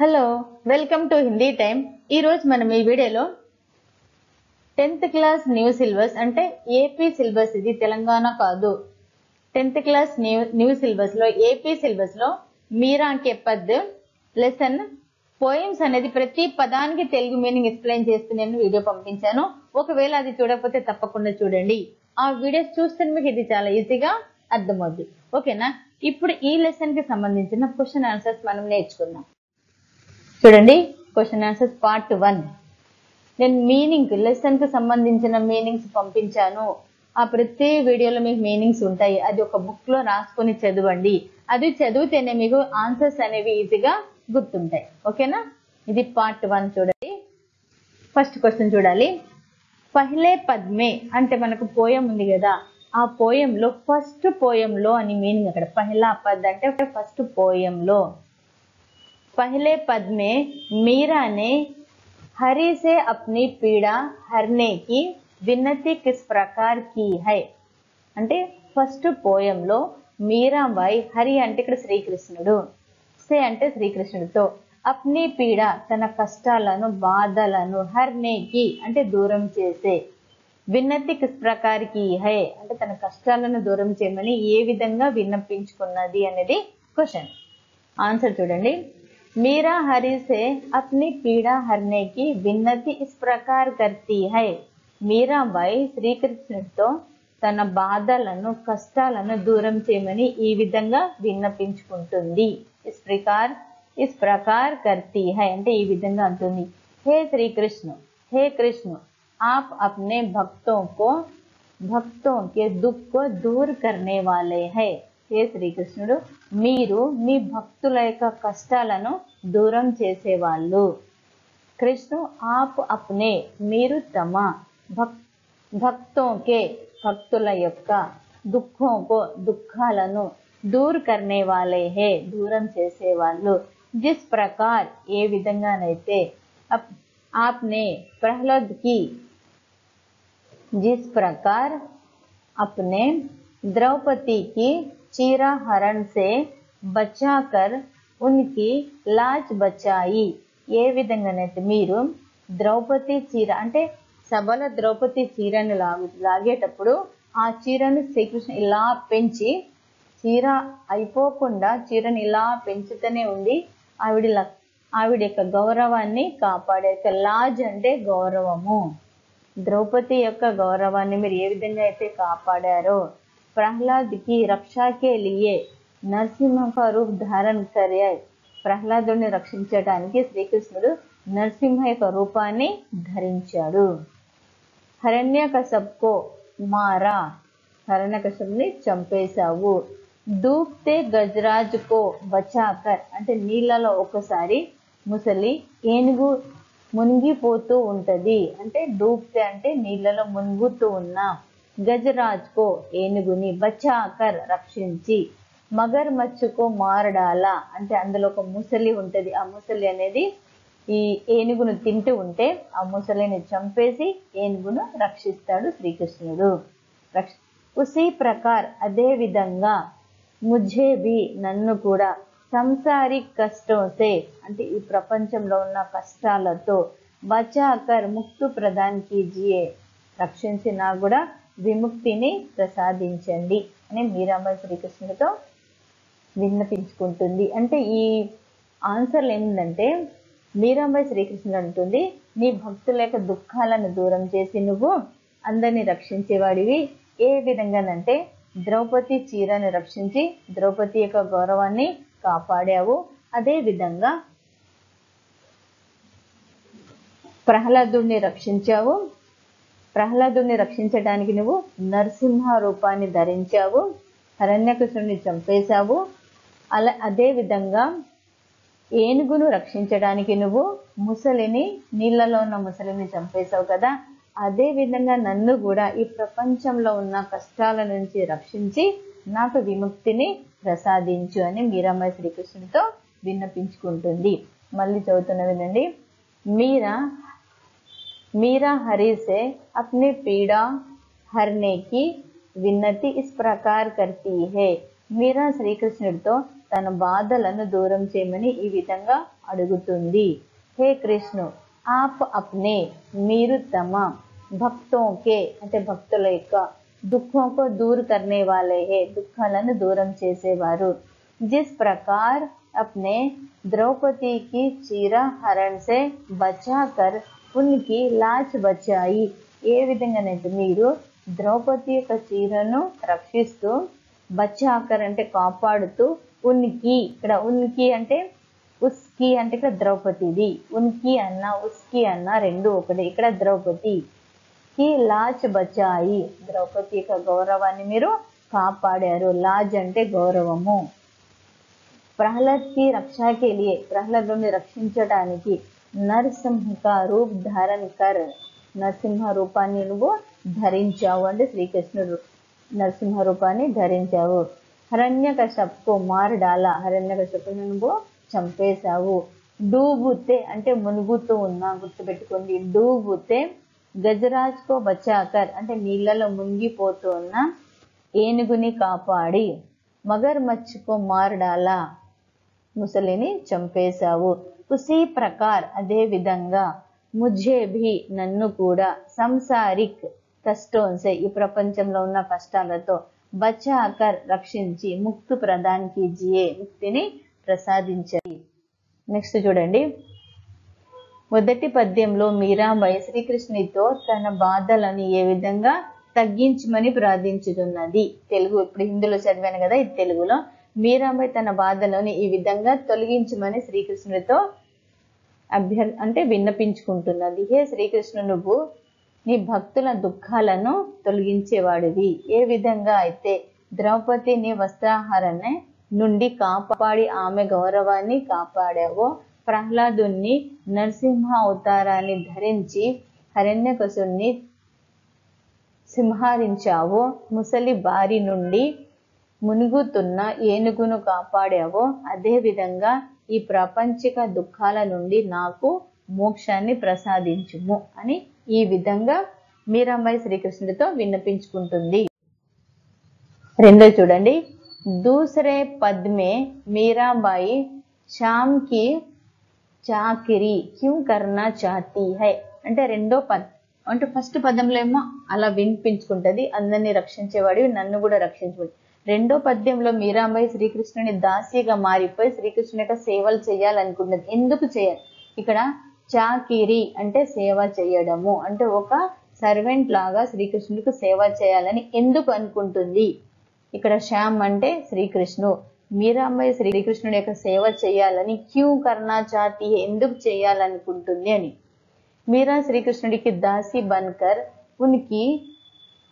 Hello, welcome to Hindi time. ఈ రోజు మనం ఈ వీడియోలో 10th క్లాస్ న్యూ సిలబస్ అంటే ఏపీ సిలబస్, ఇది తెలంగాణ కాదు. 10th క్లాస్ న్యూ సిలబస్ లో ఏపీ సిలబస్ లో మీరా కే పద్ లెసన్ పోయిమ్స్ అనేది ప్రతి పదానికి తెలుగు మీనింగ్ ఎక్స్ప్లెయిన్ చేస్తూ నేను వీడియో పంపించాను. ఒకవేళ అది చూడకపోతే తప్పకుండా చూడండి. ఆ వీడియోస్ చూస్తే మీకు ఇది చాలా ఈజీగా అర్థమవుద్ది. ఓకేనా? ఇప్పుడు ఈ లెసన్ కి సంబంధించిన క్వశ్చన్ ఆన్సర్స్ మనం నేర్చుకుందాం. చూడండి, క్వశ్చన్ ఆన్సర్స్ పార్ట్ 1. నేను మీనింగ్ లెసన్ కి సంబంధించిన మీనింగ్స్ పంపించాను. ఆ ప్రతి వీడియోలో మీకు మీనింగ్స్ ఉంటాయి. అది ఒక బుక్ లో రాసుకొని చదవండి. అది చదివితేనే మీకు ఆన్సర్స్ అనేవి ఈజీగా గుర్తుంటాయి. ఓకేనా? ఇది పార్ట్ 1. చూడండి, ఫస్ట్ క్వశ్చన్ చూడాలి. పహ్లే పద్మే అంటే మనకు పోయం ఉంది కదా, ఆ పోయంలో ఫస్ట్ పోయంలో అని మీనింగ్. అక్కడ పహ్లా పద్ అంటే ఫస్ట్ పోయంలో. पहले पद में मीरा ने हरि से अपनी पीड़ा हरने की विनती किस प्रकार की है అంటే ఫస్ట్ పోయంలో మీరాబాయి, హరి అంటే ఇక్కడ శ్రీకృష్ణుడు, సే అంటే శ్రీకృష్ణుడితో, అప్ని పీడ తన కష్టాలను బాధలను, హర్నేకి అంటే దూరం చేసే, విన్నతి కిస్ ప్రకార్ కి హై అంటే తన కష్టాలను దూరం చేయమని ఏ విధంగా విన్నపించుకున్నది అనేది క్వశ్చన్. ఆన్సర్ చూడండి. मीरा हरि से अपनी पीड़ा हरने की विनती इस प्रकार करती है. మీరాబాయి శ్రీకృష్ణుడితో తన బాధలను కష్టాలను దూరం చేయమని ఈ విధంగా విన్నపించుకుంటుంది. ఇస్ ప్రకార్ కర్తీ హై అంటే ఈ విధంగా అంటుంది. హే శ్రీకృష్ణ, హే కృష్ణ, आप अपने भक्तों के दुख को दूर करने वाले हैं. హే శ్రీకృష్ణుడు, మీరు మీ భక్తుల యొక్క కష్టాలను దూరం చేసేవాళ్ళు. కృష్ణ ఆప్ అప్నే మీరు తమ భక్తోంకే భక్తుల యొక్క, దుఃఖంకో దుఃఖాలను, దూర్ కర్నే వాలే హే దూరం చేసేవాళ్ళు. జిస్ ప్రకార్ ఏ విధంగానైతే, ఆప్నే ప్రహ్లాద్ కి, జిస్ ప్రకార్ అప్నే द्रौपदी की चीरा हरण से बचाकर उनकी लाज बचाई. ఏ విధంగానైతే మీరు ద్రౌపది చీర అంటే సభలో ద్రౌపది చీరను లాగేటప్పుడు ఆ చీరను శ్రీకృష్ణ ఇలా పెంచి, చీర అయిపోకుండా చీరను ఇలా పెంచుతూనే ఉండి ఆవిడ యొక్క గౌరవాన్ని కాపాడే. లాజ్ అంటే గౌరవము. ద్రౌపది యొక్క గౌరవాన్ని మీరు ఏ విధంగా అయితే కాపాడారో, ప్రహ్లాద్ కి రక్షా కే లియే నరసింహ కా రూప్ ధారణ కరే, ప్రహ్లాదుని రక్షించడానికి శ్రీకృష్ణుడు నరసింహ యొక్క రూపాన్ని ధరించాడు. హిరణ్యకశపుకో మారా, హిరణ్యకశపుని చంపేశావు. డూబ్తే గజరాజ్ కో బచాకర్ అంటే నీళ్ళలో ఒకసారి ముసలి ఏనుగు మునిగిపోతూ ఉంటది. అంటే డూబ్తే అంటే నీళ్ళలో మునుగుతూ ఉన్నా, గజరాజ్ కో ఏనుగుని, బచాకర్ రక్షించి, మగర్ మచ్చుకో మారడాలా అంటే అందులో ఒక ముసలి ఉంటది. ఆ ముసలి అనేది ఈ ఏనుగును తింటూ ఉంటే ఆ ముసలిని చంపేసి ఏనుగును రక్షిస్తాడు శ్రీకృష్ణుడు. ఉసీ ప్రకార్ అదే విధంగా, ముఝే భీ నన్ను కూడా, సంసారిక్ కష్టంసే అంటే ఈ ప్రపంచంలో ఉన్న కష్టాలతో, బచాకర్ ముక్తు ప్రదాన్ కీజియే రక్షించి నా కూడా విముక్తిని ప్రసాదించండి అని మీరాబాయి శ్రీకృష్ణుడితో విన్నపించుకుంటుంది. అంటే ఈ ఆన్సర్లు ఏంటంటే, మీరాబాయి శ్రీకృష్ణుడు అంటుంది, నీ భక్తుల యొక్క దుఃఖాలను దూరం చేసి నువ్వు అందరినీ రక్షించేవాడివి. ఏ విధంగానంటే ద్రౌపది చీరను రక్షించి ద్రౌపది యొక్క గౌరవాన్ని కాపాడావు. అదే విధంగా ప్రహ్లాదుడిని రక్షించావు. ప్రహ్లాదుని రక్షించడానికి నువ్వు నరసింహ రూపాన్ని ధరించావు. హిరణ్యకశిపుని చంపేశావు. అదే విధంగా ఏనుగును రక్షించడానికి నువ్వు ముసలిని, నీళ్ళలో ఉన్న ముసలిని చంపేశావు కదా. అదే విధంగా నన్ను కూడా ఈ ప్రపంచంలో ఉన్న కష్టాల నుంచి రక్షించి నాకు విముక్తిని ప్రసాదించు అని మీరాబాయి శ్రీకృష్ణుడితో విన్నపించుకుంటుంది. మళ్ళీ చదువుతున్న వినండి. मीरा हरि से अपनी पीड़ा हरने की विनती इस प्रकार करती है. మీరా శ్రీకృష్ణుడితో తన బాధలను దూరం చేయమని ఈ విధంగా అడుగుతుంది. హే కృష్ణ ఆప్ అప్నే మీరు తమ భక్తోంకే అంటే భక్తుల యొక్క దుఃఖంకో దూర్ కర్నే వాలే హే దుఃఖాలను దూరం చేసేవారు. जिस प्रकार अपने द्रौपदी की चीरा हरण से बचाकर उनकी लाज बचाई ఏ విధంగానైతే మీరు ద్రౌపది యొక్క చీరను రక్షిస్తూ బచాకర్ అంటే కాపాడుతూ ఉనికి ఇక్కడ ఉనికి అంటే ఉస్కి అంటే ఇక్కడ ద్రౌపదిది ఉనికి అన్న ఉస్కి అన్న రెండు ఒకటి. ఇక్కడ ద్రౌపది కి లాజ్ బచాయి ద్రౌపది యొక్క గౌరవాన్ని మీరు కాపాడారు. లాజ్ అంటే గౌరవము. ప్రహ్లాద్ కి రక్షా కే లియే ప్రహ్లాదుని రక్షించడానికి నరసింహ రూప్ ధారణ కర్ నరసింహ రూపాన్ని నువ్వు ధరించావు అంటే శ్రీకృష్ణుడు నరసింహ రూపాన్ని ధరించావు. హిరణ్యకశపుకు మార్ డాలా హిరణ్యకశపుని నువ్వు చంపేశావు. డూబుతే అంటే మునుగుతూ ఉన్నా గుర్తుపెట్టుకోండి. డూబుతే గజరాజ్ కో బచాకర్ అంటే నీళ్ళలో మునిగిపోతూ ఉన్న ఏనుగుని కాపాడి మగర్ మచ్చుకో మార్ డాలా ముసలిని చంపేశావు. ఉసీ ప్రకార్ అదే విధంగా ముఝే భీ నన్ను కూడా సంసారిక్ కష్టోన్సే ఈ ప్రపంచంలో ఉన్న కష్టాలతో బచాకర్ రక్షించి ముక్తి ప్రదాన్ కీజియే ముక్తిని ప్రసాదించాయి. నెక్స్ట్ చూడండి. మొదటి పద్యంలో మీరాబాయి శ్రీకృష్ణునితో తన బాధలను ఏ విధంగా తగ్గించమని ప్రార్థించుతున్నది. తెలుగు ఇప్పుడు హిందీలో చదివాను కదా, ఇది తెలుగులో. మీరాబాయి తన బాధలను ఈ విధంగా తొలగించమని శ్రీకృష్ణుడితో అంటే విన్నపించుకుంటున్నది. హే శ్రీకృష్ణ నువ్వు నీ భక్తుల దుఃఖాలను తొలగించేవాడివి. ఏ విధంగా అయితే ద్రౌపదిని వస్త్రాహరణ నుండి కాపాడి ఆమె గౌరవాన్ని కాపాడావో, ప్రహ్లాదుని నరసింహ అవతారాన్ని ధరించి హిరణ్యకశుని సంహరించావో, ముసలి బారి నుండి మునుగుతున్న ఏనుగును కాపాడావో, అదే విధంగా ఈ ప్రాపంచిక దుఃఖాల నుండి నాకు మోక్షాన్ని ప్రసాదించుము అని ఈ విధంగా మీరాబాయి శ్రీకృష్ణుడితో విన్నపించుకుంటుంది. రెండో చూడండి. దూసరే పద్ మే మీరాబాయి శ్యామ్ కి చాకిరీ క్యూ కర్నా చాహతీ హై అంటే రెండో పద్ అంటే ఫస్ట్ పదంలో ఏమో అలా వినిపించుకుంటది, అందరినీ రక్షించేవాడివి నన్ను కూడా రక్షించబడి. రెండో పద్యంలో మీరాబాయి శ్రీకృష్ణుని దాసిగా మారిపోయి శ్రీకృష్ణుని యొక్క సేవలు చేయాలనుకుంటుంది. ఎందుకు చేయాలి? ఇక్కడ చాకిరీ అంటే సేవ చేయడము అంటే ఒక సర్వెంట్ లాగా శ్రీకృష్ణుడికి సేవ చేయాలని ఎందుకు అనుకుంటుంది? ఇక్కడ శ్యామ్ అంటే శ్రీకృష్ణు, మీరాబాయి శ్రీకృష్ణుడి యొక్క సేవ చేయాలని క్యూ కర్నా చాహతీ ఎందుకు చేయాలనుకుంటుంది అని. మీరా శ్రీకృష్ణుడికి దాసి బన్కర్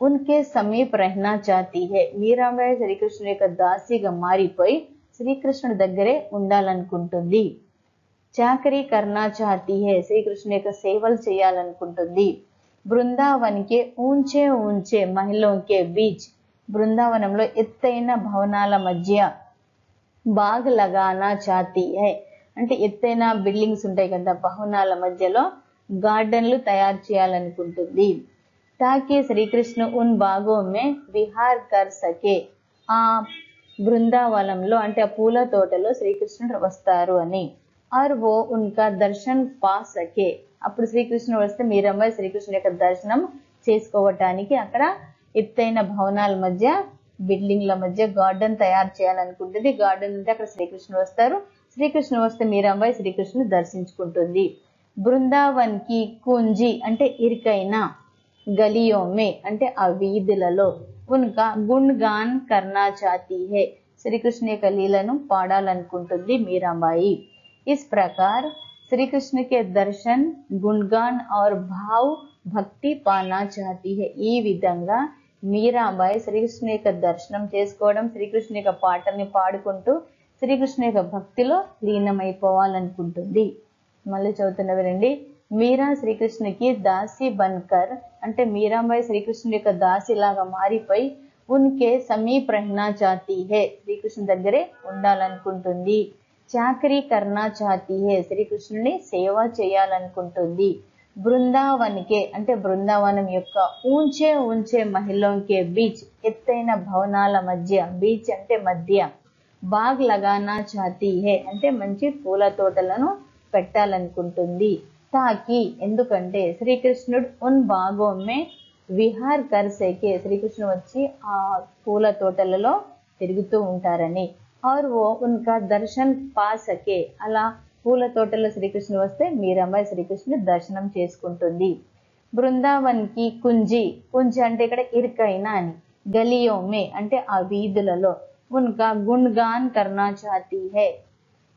ఉన్కే సమీప్ రహనా చాహతీ హై మీరాబాయి శ్రీకృష్ణుడి యొక్క దాసిగా మారిపోయి శ్రీకృష్ణుడి దగ్గరే ఉండాలనుకుంటుంది. చాకరీ కర్నా చాహతీ హై శ్రీకృష్ణుడి యొక్క సేవలు చేయాలనుకుంటుంది. బృందావన్కే ఊంచే ఊంచే మహిళోంకే బీచ్ బృందావనంలో ఎత్తైన భవనాల మధ్య బాగ్ లగానా చాహతీ హై అంటే ఎత్తైన బిల్డింగ్స్ ఉంటాయి కదా, భవనాల మధ్యలో గార్డెన్లు తయారు చేయాలనుకుంటుంది. తాకి శ్రీకృష్ణ ఉన్ బాగో మే విహార్ కర్ సకే ఆ బృందావనంలో అంటే ఆ పూల తోటలో శ్రీకృష్ణుడు వస్తారు అని. ఆర్ ఓ ఉన్కా దర్శన్ పా సకే అప్పుడు శ్రీకృష్ణుడు వస్తే మీరాబాయి శ్రీకృష్ణుడి యొక్క దర్శనం చేసుకోవటానికి అక్కడ ఎత్తైన భవనాల మధ్య బిల్డింగ్ల మధ్య గార్డెన్ తయారు చేయాలనుకుంటుంది. గార్డెన్ అంటే అక్కడ శ్రీకృష్ణుడు వస్తారు, శ్రీకృష్ణుడు వస్తే మీరాబాయి శ్రీకృష్ణుని దర్శించుకుంటుంది. బృందావన్ కి కుంజి అంటే ఇరుకైన గలియోమే అంటే ఆ వీధులలో ఉన్కా గుణగాన్ కర్నా చాహతీ హై శ్రీకృష్ణ యొక్క లీలను పాడాలనుకుంటుంది మీరాబాయి. इस प्रकार श्री कृष्ण के दर्शन गुणगान और भाव భక్తి పానా చాహతీ హై ఈ విధంగా మీరాబాయి శ్రీకృష్ణ యొక్క దర్శనం చేసుకోవడం, శ్రీకృష్ణ యొక్క పాటల్ని పాడుకుంటూ శ్రీకృష్ణ యొక్క భక్తిలో లీనమైపోవాలనుకుంటుంది. మళ్ళీ చదువుతున్నవి రండి. మీరా శ్రీకృష్ణకి దాసి బన్కర్ అంటే మీరాబాయి శ్రీకృష్ణుడి యొక్క దాసిలాగా మారిపోయి ఉన్కే సమీప్ రహనా చాహతీ హై శ్రీకృష్ణ దగ్గరే ఉండాలనుకుంటుంది. చాకరీ కర్నా చాహతీ హై శ్రీకృష్ణుని సేవ చేయాలనుకుంటుంది. బృందావన్కే అంటే బృందావనం యొక్క ఊంచే ఊంచే మహిళోంకే బీచ్ ఎత్తైన భవనాల మధ్య బీచ్ అంటే మధ్య బాగ్ లగానా చాతీ హే అంటే మంచి పూల తోటలను పెట్టాలనుకుంటుంది. తాకి ఎందుకంటే శ్రీకృష్ణుడు ఉన్ బాగో మే విహార్ కర్ సకే శ్రీకృష్ణుడు వచ్చి ఆ పూల తోటలలో తిరుగుతూ ఉంటారని. और वो उनका दर्शन पा सके అలా పూల తోటలో శ్రీకృష్ణుడు వస్తే మీరాబాయి శ్రీకృష్ణుడు దర్శనం చేసుకుంటుంది. బృందావన్ కి కుంజి అంటే ఇక్కడ ఇరుకైన అని, గలియో మే అంటే ఆ వీధులలో, ఉన్కా గుణగాన్ కర్నా చాతీ హై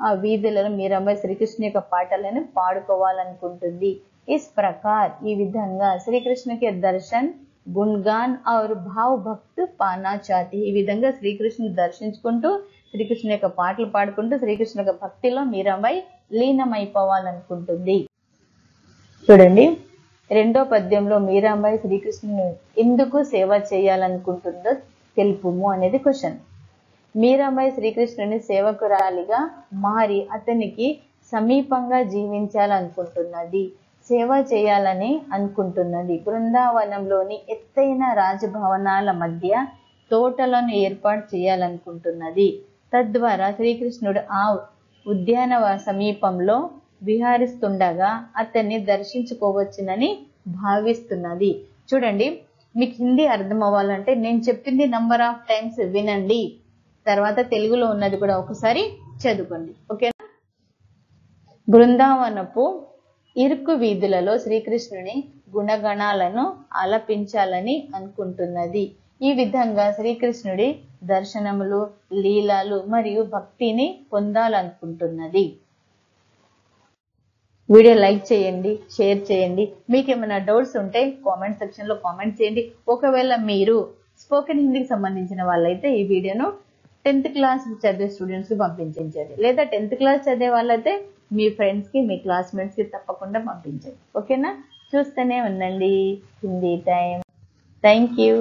ఆ వీధులలో మీరాబాయి శ్రీకృష్ణు యొక్క పాటలను పాడుకోవాలనుకుంటుంది. ఇస్ ప్రకార్ ఈ విధంగా శ్రీకృష్ణ కే దర్శన్ గుణగాన్ और భావ భక్త్ పానా చాతి ఈ విధంగా శ్రీకృష్ణుని దర్శించుకుంటూ శ్రీకృష్ణు యొక్క పాటలు పాడుకుంటూ శ్రీకృష్ణు యొక్క భక్తిలో మీరాబాయి లీనమైపోవాలనుకుంటుంది. చూడండి, రెండో పద్యంలో మీరాబాయి శ్రీకృష్ణుని ఎందుకు సేవ చేయాలనుకుంటుందో తెలుపుము అనేది క్వశ్చన్. మీరాబాయి శ్రీకృష్ణుని సేవకురాలిగా మారి అతనికి సమీపంగా జీవించాలనుకుంటున్నది, సేవ చేయాలని అనుకుంటున్నది. బృందావనంలోని ఎత్తైన రాజభవనాల మధ్య తోటలను ఏర్పాటు చేయాలనుకుంటున్నది. తద్వారా శ్రీకృష్ణుడు ఆ ఉద్యానవ సమీపంలో విహరిస్తుండగా అతన్ని దర్శించుకోవచ్చునని భావిస్తున్నది. చూడండి, మీకు హిందీ అర్థం అవ్వాలంటే నేను చెప్పింది నంబర్ ఆఫ్ టైమ్స్ వినండి, తర్వాత తెలుగులో ఉన్నది కూడా ఒకసారి చదువుకోండి, ఓకేనా. బృందావనపు ఇరుకు వీధులలో శ్రీకృష్ణుని గుణగణాలను ఆలపించాలని అనుకుంటున్నది. ఈ విధంగా శ్రీకృష్ణుడి దర్శనములు, లీలాలు మరియు భక్తిని పొందాలనుకుంటున్నది. వీడియో లైక్ చేయండి, షేర్ చేయండి. మీకు ఏమైనా డౌట్స్ ఉంటే కామెంట్ సెక్షన్ లో కామెంట్ చేయండి. ఒకవేళ మీరు స్పోకెన్ హిందీకి సంబంధించిన వాళ్ళైతే ఈ వీడియోను 10th క్లాస్ చదివే స్టూడెంట్స్ కి పంపించండి, లేదా 10th క్లాస్ చదివే వాళ్ళైతే మీ ఫ్రెండ్స్ కి, మీ క్లాస్మేట్స్ కి తప్పకుండా పంపించండి, ఓకేనా. చూస్తూనే ఉండండి హిందీ టైం. Thank you.